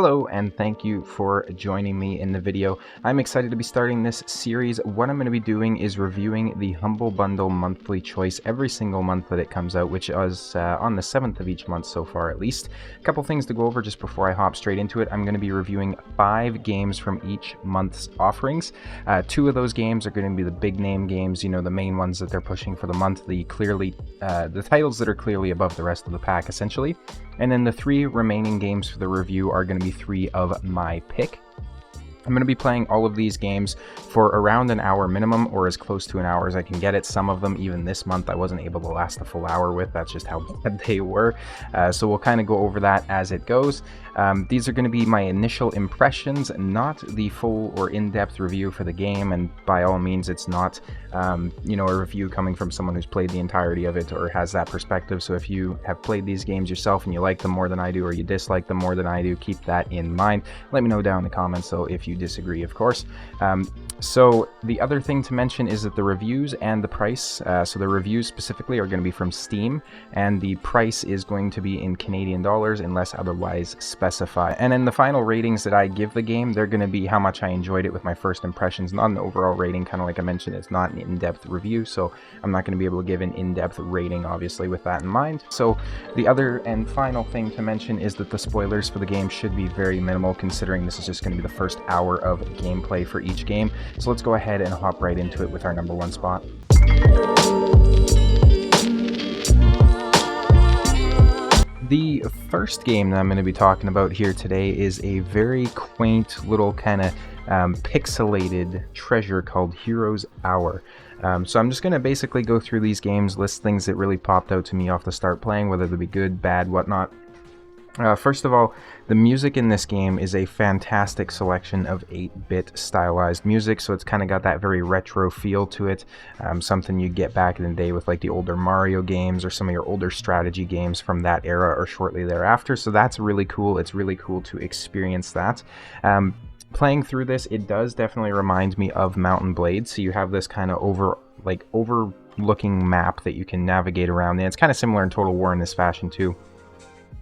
Hello, and thank you for joining me in the video. I'm excited to be starting this series. What I'm going to be doing is reviewing the Humble Bundle monthly choice every single month that it comes out, which is on the 7th of each month so far at least. A couple things to go over just before I hop straight into it. I'm going to be reviewing 5 games from each month's offerings. 2 of those games are going to be the big name games, you know, the main ones that they're pushing for the month, the titles that are clearly above the rest of the pack essentially. And then the 3 remaining games for the review are going to be 3 of my pick. I'm going to be playing all of these games for around an hour minimum, or as close to an hour as I can get it. Some of them, even this month, I wasn't able to last a full hour with. That's just how bad they were. So we'll kind of go over that as it goes. These are going to be my initial impressions, not the full or in-depth review for the game, and by all means it's not a review coming from someone who's played the entirety of it or has that perspective. So if you have played these games yourself and you like them more than I do, or you dislike them more than I do, keep that in mind. Let me know down in the comments though if you disagree, of course. So the other thing to mention is that the reviews and the price, so the reviews specifically are going to be from Steam, and the price is going to be in Canadian dollars unless otherwise specified. And then the final ratings that I give the game, they're going to be how much I enjoyed it with my first impressions, not an overall rating. Kind of like I mentioned, it's not an in-depth review, so I'm not going to be able to give an in-depth rating, obviously, with that in mind. So the other and final thing to mention is that the spoilers for the game should be very minimal, considering this is just going to be the first hour of gameplay for each game. So let's go ahead and hop right into it with our number 1 spot. The first game that I'm going to be talking about here today is a very quaint little kind of pixelated treasure called Hero's Hour. So I'm just going to basically go through these games, list things that really popped out to me off the start playing, whether they be good, bad, whatnot. First of all, the music in this game is a fantastic selection of 8-bit stylized music, so it's kind of got that very retro feel to it, something you get back in the day with like the older Mario games or some of your older strategy games from that era or shortly thereafter, so that's really cool. It's really cool to experience that. Playing through this, it does definitely remind me of Mountain Blade, so you have this kind of overlooking map that you can navigate around, and it's kind of similar in Total War in this fashion too.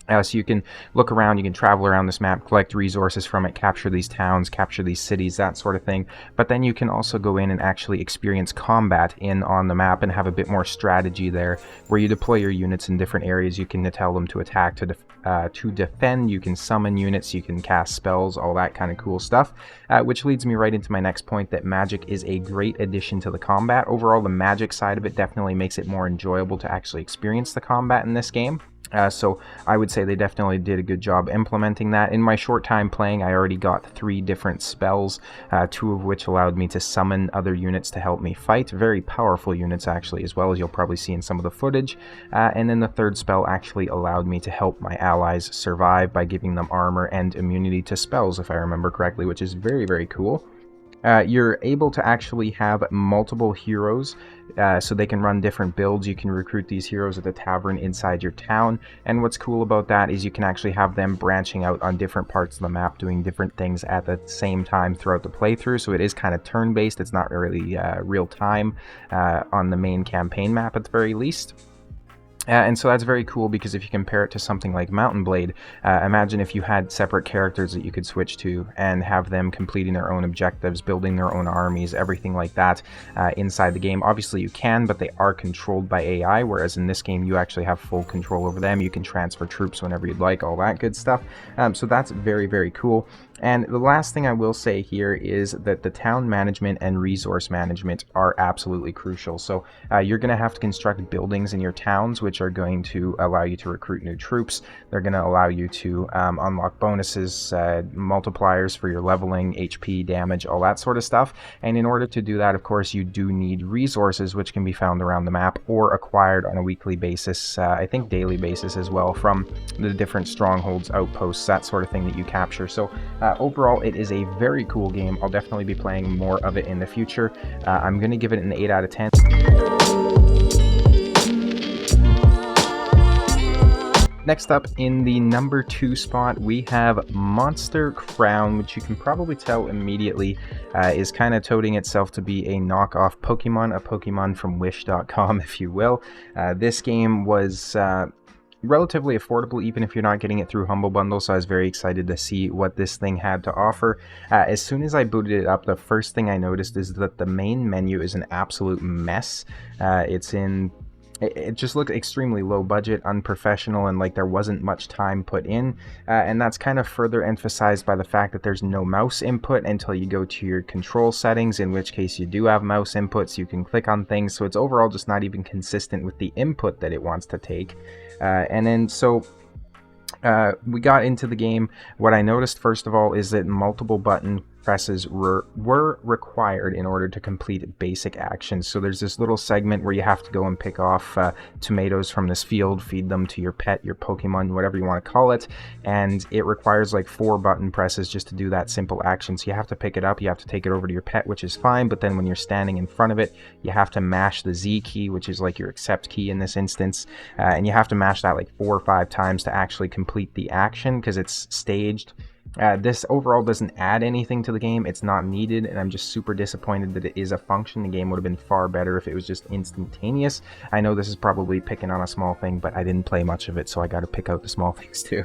So you can look around, you can travel around this map, collect resources from it, capture these towns, capture these cities, that sort of thing. But then you can also go in and actually experience combat on the map and have a bit more strategy there, where you deploy your units in different areas. You can tell them to attack, to defend, you can summon units, you can cast spells, all that kind of cool stuff. Which leads me right into my next point, that magic is a great addition to the combat. Overall, the magic side of it definitely makes it more enjoyable to actually experience the combat in this game. So I would say they definitely did a good job implementing that. In my short time playing, I already got 3 different spells, 2 of which allowed me to summon other units to help me fight. Very powerful units actually, as well, as you'll probably see in some of the footage. And then the 3rd spell actually allowed me to help my allies survive by giving them armor and immunity to spells, if I remember correctly, which is very, very cool. You're able to actually have multiple heroes, so they can run different builds. You can recruit these heroes at the tavern inside your town, and what's cool about that is you can actually have them branching out on different parts of the map, doing different things at the same time throughout the playthrough. So it is kind of turn-based. It's not really real time on the main campaign map at the very least. And so that's very cool, because if you compare it to something like Mountain Blade, imagine if you had separate characters that you could switch to and have them completing their own objectives, building their own armies, everything like that inside the game. Obviously you can, but they are controlled by AI, whereas in this game you actually have full control over them. You can transfer troops whenever you'd like, all that good stuff. So that's very, very cool. And the last thing I will say here is that the town management and resource management are absolutely crucial. So you're going to have to construct buildings in your towns, which are going to allow you to recruit new troops. They're going to allow you to unlock bonuses, multipliers for your leveling, HP, damage, all that sort of stuff. And in order to do that, of course, you do need resources, which can be found around the map or acquired on a weekly basis, I think daily basis as well, from the different strongholds, outposts, that sort of thing that you capture. So overall, it is a very cool game. I'll definitely be playing more of it in the future. I'm going to give it an 8 out of 10. Next up, in the number 2 spot, we have Monster Crown, which you can probably tell immediately is kind of toting itself to be a knockoff Pokemon, a Pokemon from Wish.com, if you will. This game was relatively affordable even if you're not getting it through Humble Bundle, so I was very excited to see what this thing had to offer. As soon as I booted it up, the first thing I noticed is that the main menu is an absolute mess. It just looked extremely low budget, unprofessional, and like there wasn't much time put in. And that's kind of further emphasized by the fact that there's no mouse input until you go to your control settings, in which case you do have mouse inputs, you can click on things, so it's overall just not even consistent with the input that it wants to take. We got into the game. What I noticed first of all is that multiple button presses were required in order to complete basic actions. So there's this little segment where you have to go and pick off tomatoes from this field, feed them to your pet, your Pokemon, whatever you want to call it, and it requires like 4 button presses just to do that simple action. So you have to pick it up, you have to take it over to your pet, which is fine, but then when you're standing in front of it, you have to mash the Z key, which is like your accept key in this instance, and you have to mash that like 4 or 5 times to actually complete the action because it's staged. This overall doesn't add anything to the game. It's not needed, and I'm just super disappointed that it is a function. The game would have been far better if it was just instantaneous. I know this is probably picking on a small thing, but I didn't play much of it, so I got to pick out the small things too.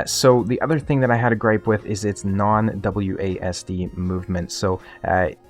So the other thing that I had a gripe with is its non-WASD movement. So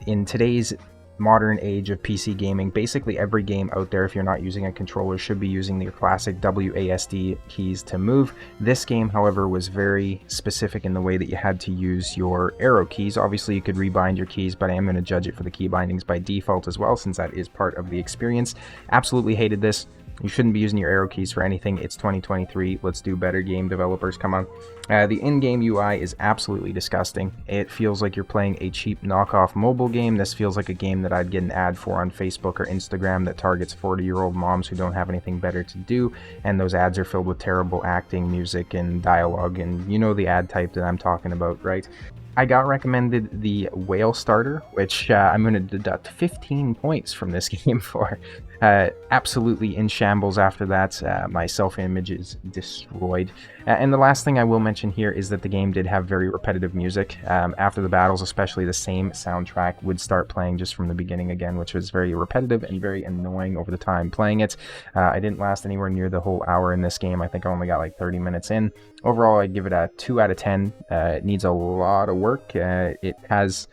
in today's modern age of PC gaming, basically every game out there, if you're not using a controller, should be using your classic WASD keys to move. This game, however, was very specific in the way that you had to use your arrow keys. Obviously, you could rebind your keys, but I am going to judge it for the key bindings by default as well, since that is part of the experience. Absolutely hated this. You shouldn't be using your arrow keys for anything. It's 2023. Let's do better, game developers. Come on. The in-game UI is absolutely disgusting. It feels like you're playing a cheap knockoff mobile game. This feels like a game that I'd get an ad for on Facebook or Instagram that targets 40-year-old moms who don't have anything better to do, and those ads are filled with terrible acting, music, and dialogue, and you know the ad type that I'm talking about, right? I got recommended the Whale Starter, which I'm going to deduct 15 points from this game for. Absolutely in shambles after that. My self-image is destroyed. And the last thing I will mention here is that the game did have very repetitive music. After the battles, especially, the same soundtrack would start playing just from the beginning again, which was very repetitive and very annoying over the time playing it. I didn't last anywhere near the whole hour in this game. I think I only got like 30 minutes in. Overall, I'd give it a 2 out of 10. It needs a lot of work. It has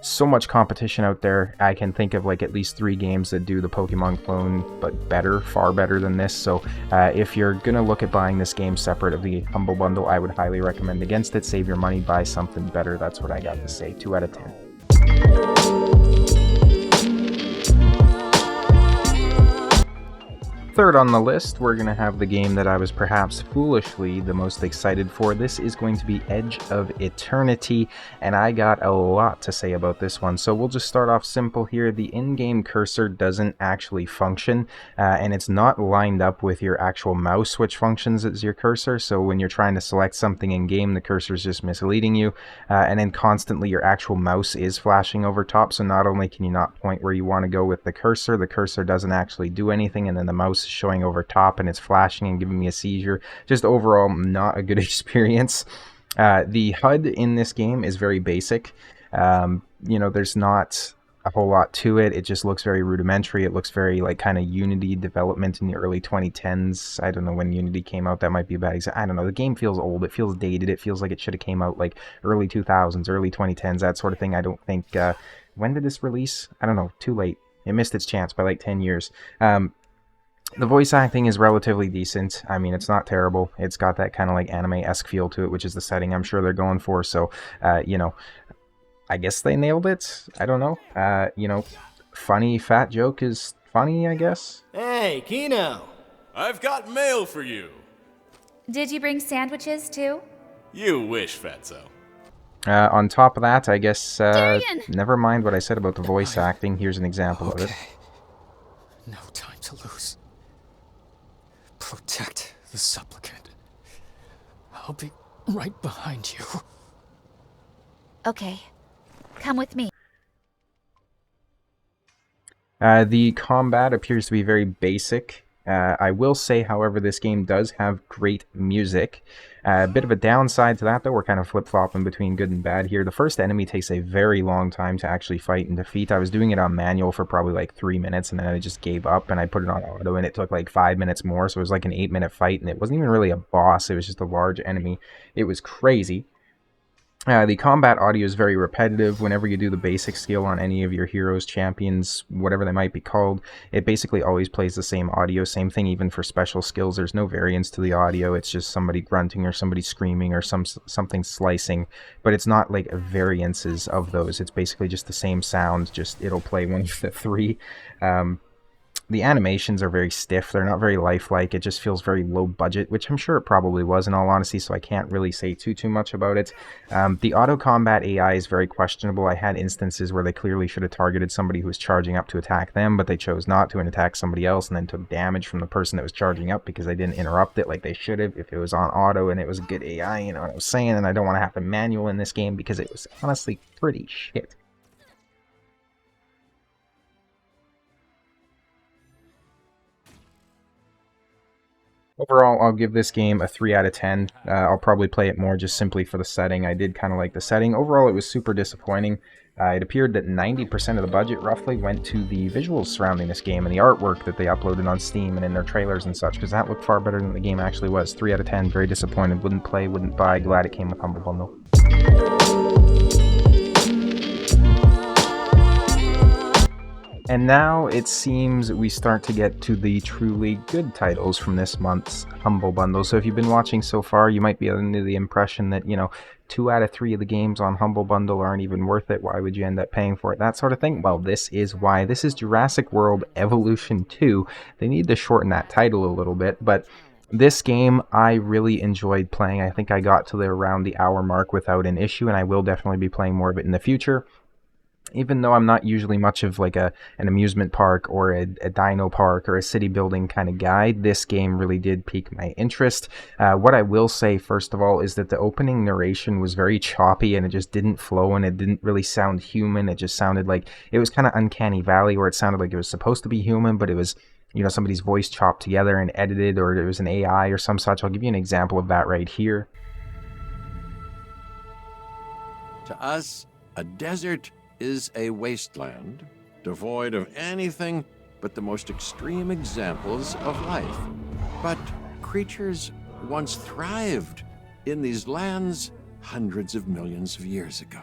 so much competition out there. I can think of like at least 3 games that do the Pokemon clone, but better, far better than this. So if you're gonna look at buying this game separate of the Humble Bundle, I would highly recommend against it. Save your money, buy something better. That's what I got to say. 2 out of 10. Third on the list, we're going to have the game that I was perhaps foolishly the most excited for. This is going to be Edge of Eternity, and I got a lot to say about this one. So we'll just start off simple here. The in-game cursor doesn't actually function, and it's not lined up with your actual mouse, which functions as your cursor. So when you're trying to select something in-game, the cursor is just misleading you, and then constantly your actual mouse is flashing over top. So not only can you not point where you want to go with the cursor doesn't actually do anything, and then the mouse showing over top and it's flashing and giving me a seizure. Just overall not a good experience. The HUD in this game is very basic. There's not a whole lot to it. It just looks very rudimentary. It looks very like kind of Unity development in the early 2010s. I don't know when Unity came out. That might be a bad example. I don't know. The game feels old. It feels dated. It feels like it should have came out like early 2000s, early 2010s, that sort of thing. I don't think... when did this release? I don't know. Too late. It missed its chance by like 10 years. The voice acting is relatively decent. I mean, it's not terrible. It's got that kind of like anime-esque feel to it, which is the setting I'm sure they're going for. So, I guess they nailed it. I don't know. Funny fat joke is funny, I guess. Hey, Kino! I've got mail for you. Did you bring sandwiches too? You wish, Fatso. On top of that, I guess, never mind what I said about the voice acting. Here's an example of it. No time to lose. Protect the supplicant. I'll be right behind you. Okay. Come with me. The combat appears to be very basic. I will say, however, this game does have great music. A bit of a downside to that, though, we're kind of flip-flopping between good and bad here. The first enemy takes a very long time to actually fight and defeat. I was doing it on manual for probably like 3 minutes, and then I just gave up, and I put it on auto, and it took like 5 minutes more, so it was like an 8-minute fight, and it wasn't even really a boss, it was just a large enemy. It was crazy. The combat audio is very repetitive. Whenever you do the basic skill on any of your heroes, champions, whatever they might be called, it basically always plays the same audio. Same thing even for special skills. There's no variance to the audio. It's just somebody grunting or somebody screaming or something slicing, but it's not like variances of those. It's basically just the same sound, just it'll play one of the three. The animations are very stiff. They're not very lifelike. It just feels very low budget, which I'm sure it probably was in all honesty, so I can't really say too much about it. The auto combat AI is very questionable. I had instances where they clearly should have targeted somebody who was charging up to attack them, but they chose not to and attacked somebody else, and then took damage from the person that was charging up because they didn't interrupt it like they should have if it was on auto and it was a good AI, you know what I was saying? And I don't want to have to manual in this game because it was honestly pretty shit. Overall, I'll give this game a 3 out of 10. I'll probably play it more just simply for the setting. I did kind of like the setting. Overall, it was super disappointing. It appeared that 90% of the budget roughly went to the visuals surrounding this game and the artwork that they uploaded on Steam and in their trailers and such, because that looked far better than the game actually was. 3 out of 10, very disappointed. Wouldn't play, wouldn't buy. Glad it came with Humble Bundle. And now it seems we start to get to the truly good titles from this month's Humble Bundle. So if you've been watching so far, you might be under the impression that, 2 out of 3 of the games on Humble Bundle aren't even worth it. Why would you end up paying for it? That sort of thing. Well, this is why. This is Jurassic World Evolution 2. They need to shorten that title a little bit, but this game I really enjoyed playing. I think I got to around the hour mark without an issue, and I will definitely be playing more of it in the future. Even though I'm not usually much of like an amusement park or a dino park or a city building kind of guy, this game really did pique my interest. What I will say, first of all, is that the opening narration was very choppy and it just didn't flow and it didn't really sound human. It just sounded like it was kind of Uncanny Valley, where it sounded like it was supposed to be human, but it was, somebody's voice chopped together and edited, or it was an AI or some such. I'll give you an example of that right here. To us, a desert is a wasteland, devoid of anything but the most extreme examples of life. But creatures once thrived in these lands hundreds of millions of years ago.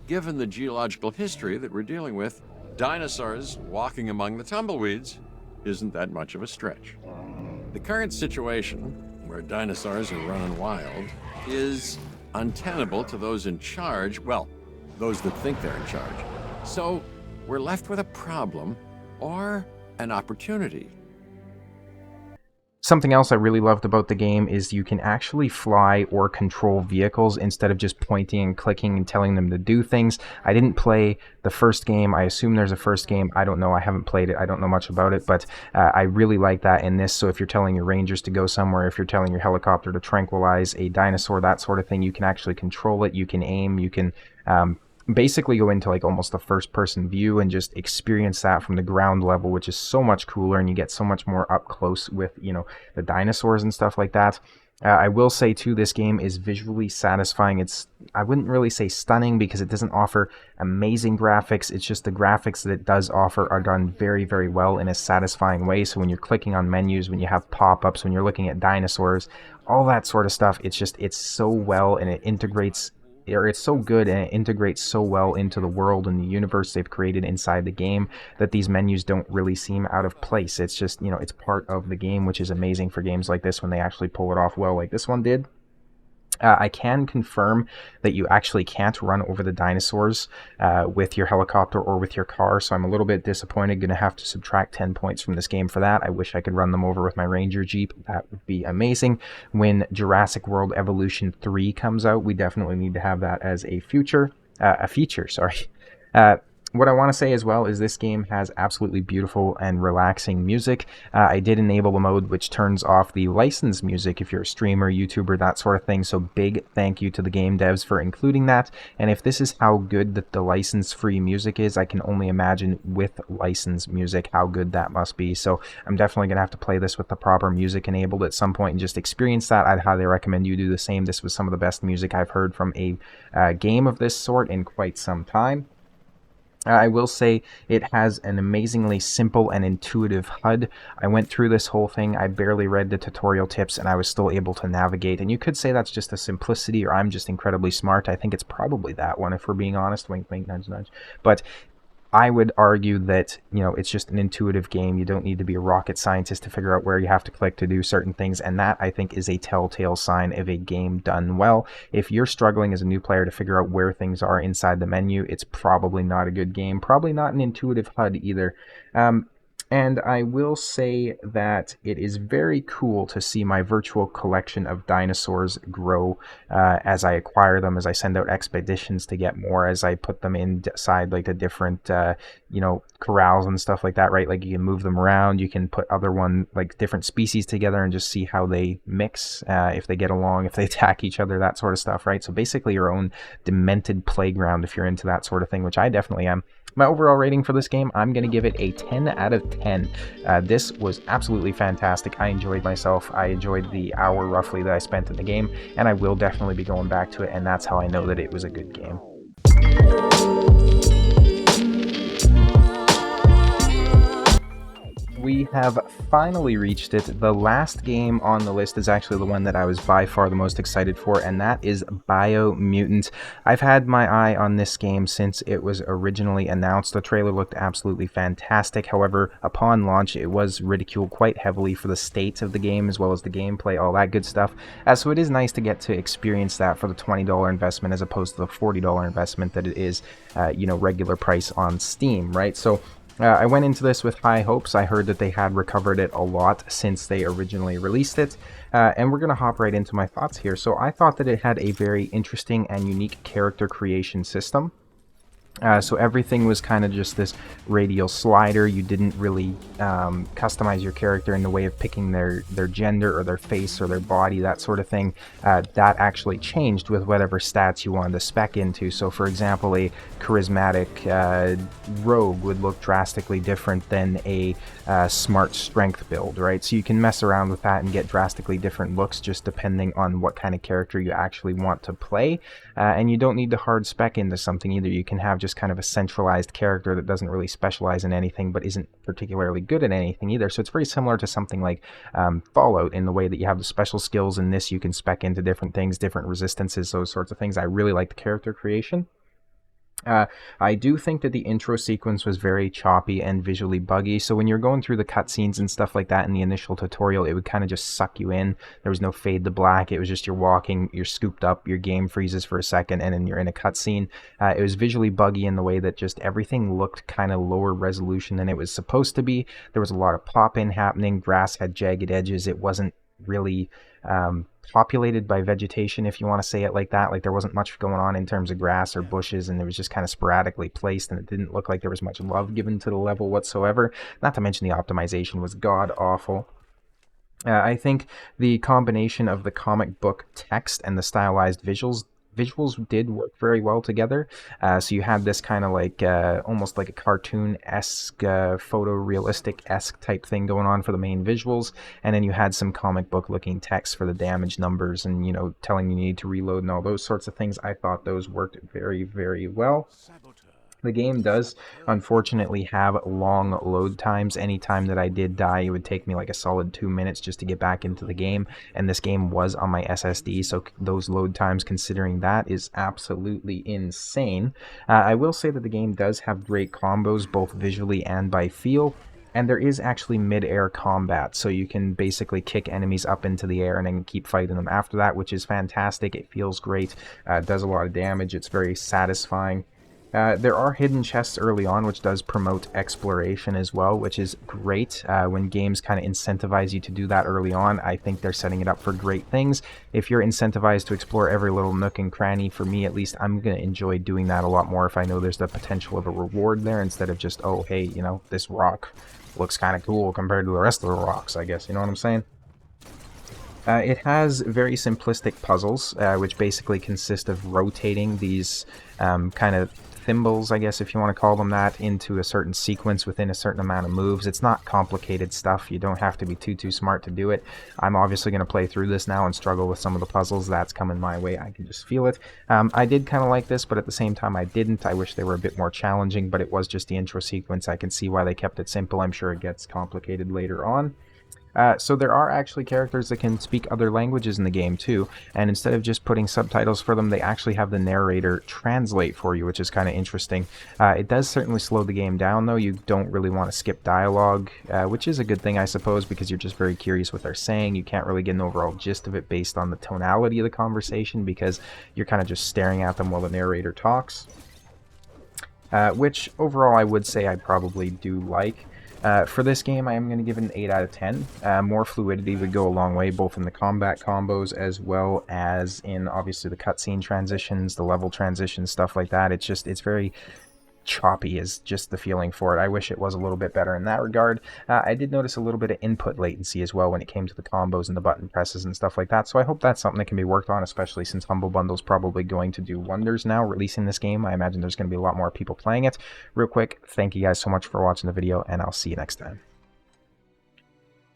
Given the geological history that we're dealing with, dinosaurs walking among the tumbleweeds isn't that much of a stretch. The current situation, where dinosaurs are running wild, is untenable to those in charge, well, those that think they're in charge. So we're left with a problem or an opportunity. Something else I really loved about the game is you can actually fly or control vehicles instead of just pointing and clicking and telling them to do things. I didn't play the first game. I assume there's a first game. I don't know. I haven't played it. I don't know much about it, but I really like that in this. So if you're telling your rangers to go somewhere, if you're telling your helicopter to tranquilize a dinosaur, that sort of thing, you can actually control it. You can aim. You can basically go into like almost a first person view and just experience that from the ground level, which is so much cooler, and you get so much more up close with the dinosaurs and stuff like that. I will say too, this game is visually satisfying. I wouldn't really say stunning because it doesn't offer amazing graphics. It's just the graphics that it does offer are done very, very well in a satisfying way. So when you're clicking on menus, when you have pop-ups, when you're looking at dinosaurs, all that sort of stuff, it's so well, and it's so good and it integrates so well into the world and the universe they've created inside the game that these menus don't really seem out of place. It's just, it's part of the game, which is amazing for games like this when they actually pull it off well, like this one did. I can confirm that you actually can't run over the dinosaurs with your helicopter or with your car, so I'm a little bit disappointed. Going to have to subtract 10 points from this game for that. I wish I could run them over with my Ranger Jeep. That would be amazing. When Jurassic World Evolution 3 comes out, we definitely need to have that as a feature. What I want to say as well is this game has absolutely beautiful and relaxing music. I did enable a mode which turns off the licensed music if you're a streamer, YouTuber, that sort of thing. So big thank you to the game devs for including that. And if this is how good that the license-free music is, I can only imagine with licensed music how good that must be. So I'm definitely going to have to play this with the proper music enabled at some point and just experience that. I'd highly recommend you do the same. This was some of the best music I've heard from a game of this sort in quite some time. I will say it has an amazingly simple and intuitive HUD. I went through this whole thing, I barely read the tutorial tips, and I was still able to navigate. And you could say that's just a simplicity, or I'm just incredibly smart. I think it's probably that one, if we're being honest. Wink, wink, nudge, nudge. But I would argue that, it's just an intuitive game. You don't need to be a rocket scientist to figure out where you have to click to do certain things, and that, I think, is a telltale sign of a game done well. If you're struggling as a new player to figure out where things are inside the menu, it's probably not a good game. Probably not an intuitive HUD either. And I will say that it is very cool to see my virtual collection of dinosaurs grow as I acquire them, as I send out expeditions to get more, as I put them inside like the different, corrals and stuff like that, right? Like you can move them around, you can put different species together and just see how they mix, if they get along, if they attack each other, that sort of stuff, right? So basically your own demented playground if you're into that sort of thing, which I definitely am. My overall rating for this game, I'm going to give it a 10 out of 10. This was absolutely fantastic. I enjoyed myself. I enjoyed the hour roughly that I spent in the game, and I will definitely be going back to it, and that's how I know that it was a good game. We have finally reached it. The last game on the list is actually the one that I was by far the most excited for, and that is Biomutant. I've had my eye on this game since it was originally announced. The trailer looked absolutely fantastic. However, upon launch, it was ridiculed quite heavily for the state of the game, as well as the gameplay, all that good stuff. So it is nice to get to experience that for the $20 investment as opposed to the $40 investment that it is, regular price on Steam, right? So I went into this with high hopes. I heard that they had recovered it a lot since they originally released it, and we're going to hop right into my thoughts here. So I thought that it had a very interesting and unique character creation system. So everything was kind of just this radial slider. You didn't really customize your character in the way of picking their gender or their face or their body, that sort of thing. That actually changed with whatever stats you wanted to spec into. So for example, a charismatic rogue would look drastically different than a smart strength build, right? So you can mess around with that and get drastically different looks just depending on what kind of character you actually want to play. And you don't need to hard spec into something either. You can have just kind of a centralized character that doesn't really specialize in anything but isn't particularly good at anything either. So it's very similar to something like Fallout in the way that you have the special skills. In this, you can spec into different things, different resistances, those sorts of things. I really like the character creation. I do think that the intro sequence was very choppy and visually buggy, so when you're going through the cutscenes and stuff like that in the initial tutorial, it would kind of just suck you in. There was no fade to black, it was just you're walking, you're scooped up, your game freezes for a second, and then you're in a cutscene. It was visually buggy in the way that just everything looked kind of lower resolution than it was supposed to be. There was a lot of pop-in happening, grass had jagged edges, it wasn't really populated by vegetation, if you want to say it like that. Like there wasn't much going on in terms of grass or bushes, and it was just kind of sporadically placed, and it didn't look like there was much love given to the level whatsoever. Not to mention the optimization was god awful. I think the combination of the comic book text and the stylized visuals did work very well together. So you had this kind of like almost like a cartoon-esque, photorealistic-esque type thing going on for the main visuals, and then you had some comic book looking text for the damage numbers and, telling you need to reload and all those sorts of things. I thought those worked very, very well. The game does, unfortunately, have long load times. Any time that I did die, it would take me like a solid 2 minutes just to get back into the game, and this game was on my SSD, so those load times, considering that, is absolutely insane. I will say that the game does have great combos, both visually and by feel. And there is actually mid-air combat, so you can basically kick enemies up into the air and then keep fighting them after that, which is fantastic. It feels great, does a lot of damage, it's very satisfying. There are hidden chests early on, which does promote exploration as well, which is great. When games kind of incentivize you to do that early on, I think they're setting it up for great things. If you're incentivized to explore every little nook and cranny, for me at least, I'm going to enjoy doing that a lot more if I know there's the potential of a reward there, instead of just, oh, hey, you know, this rock looks kind of cool compared to the rest of the rocks, I guess. You know what I'm saying? It has very simplistic puzzles, which basically consist of rotating these kind of thimbles, I guess if you want to call them that, into a certain sequence within a certain amount of moves. It's not complicated stuff. You don't have to be too smart to do it. I'm obviously going to play through this now and struggle with some of the puzzles. That's coming my way. I can just feel it. I did kind of like this, but at the same time I didn't. I wish they were a bit more challenging, but it was just the intro sequence. I can see why they kept it simple. I'm sure it gets complicated later on. So there are actually characters that can speak other languages in the game too, and instead of just putting subtitles for them, they actually have the narrator translate for you, which is kind of interesting. It does certainly slow the game down though. You don't really want to skip dialogue, which is a good thing I suppose, because you're just very curious what they're saying. You can't really get an overall gist of it based on the tonality of the conversation, because you're kind of just staring at them while the narrator talks. Which overall I would say I probably do like. For this game, I am going to give it an 8 out of 10. More fluidity would go a long way, both in the combat combos as well as in, obviously, the cutscene transitions, the level transitions, stuff like that. It's very choppy is just the feeling for it. I wish it was a little bit better in that regard. I did notice a little bit of input latency as well when it came to the combos and the button presses and stuff like that, so I hope that's something that can be worked on, especially since Humble Bundle's probably going to do wonders now releasing this game. I imagine there's going to be a lot more people playing it. Real quick, thank you guys so much for watching the video, and I'll see you next time.